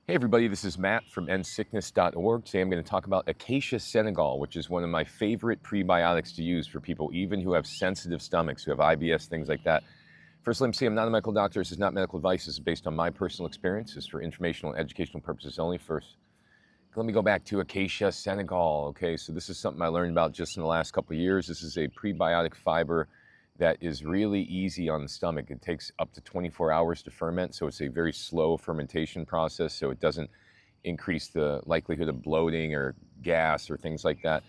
Hey everybody, this is Matt from endsickness.org. Today I'm going to talk about Acacia Senegal, which is one of my favorite prebiotics to use for people even who have sensitive stomachs, who have IBS, things like that. First, let me say I'm not a medical doctor. This is not medical advice. This is based on my personal experience. This is for informational and educational purposes only. First, let me go back to Acacia Senegal. Okay, so this is something I learned about just in the last couple of years. This is a prebiotic fiber that is really easy on the stomach. It takes up to 24 hours to ferment, so it's a very slow fermentation process, so it doesn't increase the likelihood of bloating or gas or things like that.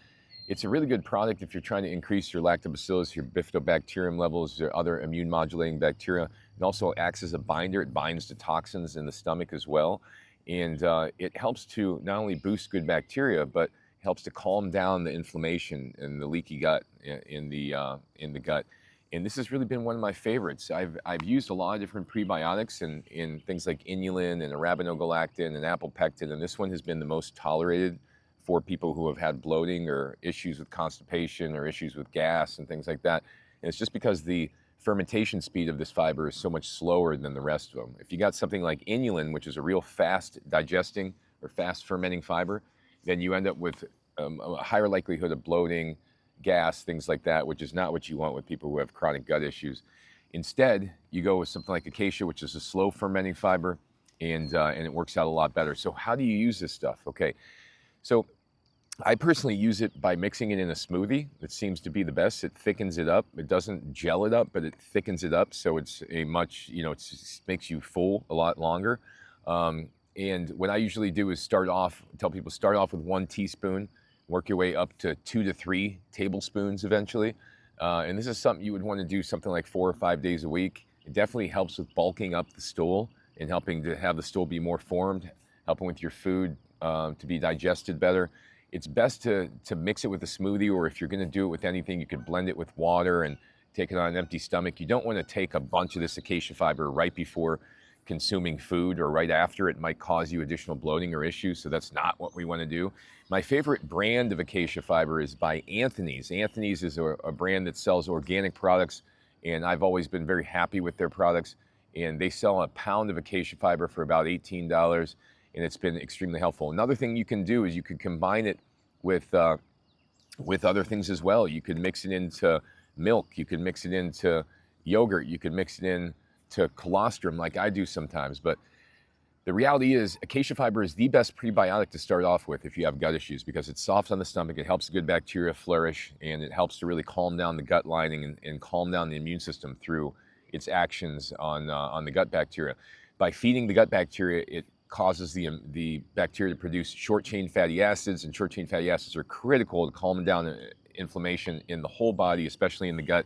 It's a really good product if you're trying to increase your lactobacillus, your bifidobacterium levels, or other immune modulating bacteria. It also acts as a binder. It binds to toxins in the stomach as well. And it helps to not only boost good bacteria, but helps to calm down the inflammation and the leaky gut in the gut. And this has really been one of my favorites. I've used a lot of different prebiotics in things like inulin and arabinogalactin and apple pectin, and this one has been the most tolerated for people who have had bloating or issues with constipation or issues with gas and things like that. And it's just because the fermentation speed of this fiber is so much slower than the rest of them. If you got something like inulin, which is a real fast digesting or fast fermenting fiber, then you end up with a higher likelihood of bloating, gas, things like that, which is not what you want with people who have chronic gut issues. Instead, you go with something like Acacia, which is a slow fermenting fiber, and it works out a lot better. So how do you use this stuff? Okay, so I personally use it by mixing it in a smoothie. It seems to be the best. It thickens it up. It doesn't gel it up, but it thickens it up, so it's a much, it makes you full a lot longer. And what I usually do is tell people start off with 1 teaspoon, work your way up to 2 to 3 tablespoons eventually. And this is something you would want to do something like 4 or 5 days a week. It definitely helps with bulking up the stool and helping to have the stool be more formed, helping with your food to be digested better. It's best to mix it with a smoothie, or if you're going to do it with anything, you could blend it with water and take it on an empty stomach. You don't want to take a bunch of this acacia fiber right before consuming food or right after. It might cause you additional bloating or issues, so that's not what we want to do. My favorite brand of acacia fiber is by Anthony's. Anthony's is a brand that sells organic products, and I've always been very happy with their products. And they sell a pound of acacia fiber for about $18, and it's been extremely helpful. Another thing you can do is you could combine it with other things as well. You could mix it into milk. You could mix it into yogurt. You could mix it into colostrum like I do sometimes. But the reality is acacia fiber is the best prebiotic to start off with if you have gut issues, because it's soft on the stomach, it helps good bacteria flourish, and it helps to really calm down the gut lining and calm down the immune system through its actions on the gut bacteria. By feeding the gut bacteria, it causes the bacteria to produce short-chain fatty acids, and short-chain fatty acids are critical to calming down inflammation in the whole body, especially in the gut.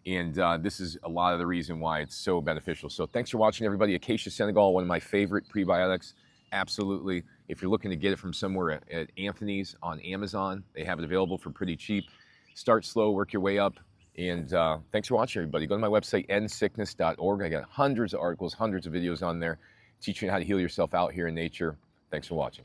And this is a lot of the reason why it's so beneficial. So thanks for watching, everybody. Acacia Senegal, one of my favorite prebiotics. Absolutely. If you're looking to get it from somewhere at Anthony's on Amazon, they have it available for pretty cheap. Start slow, work your way up. And thanks for watching, everybody. Go to my website, endsickness.org. I got hundreds of articles, hundreds of videos on there teaching you how to heal yourself out here in nature. Thanks for watching.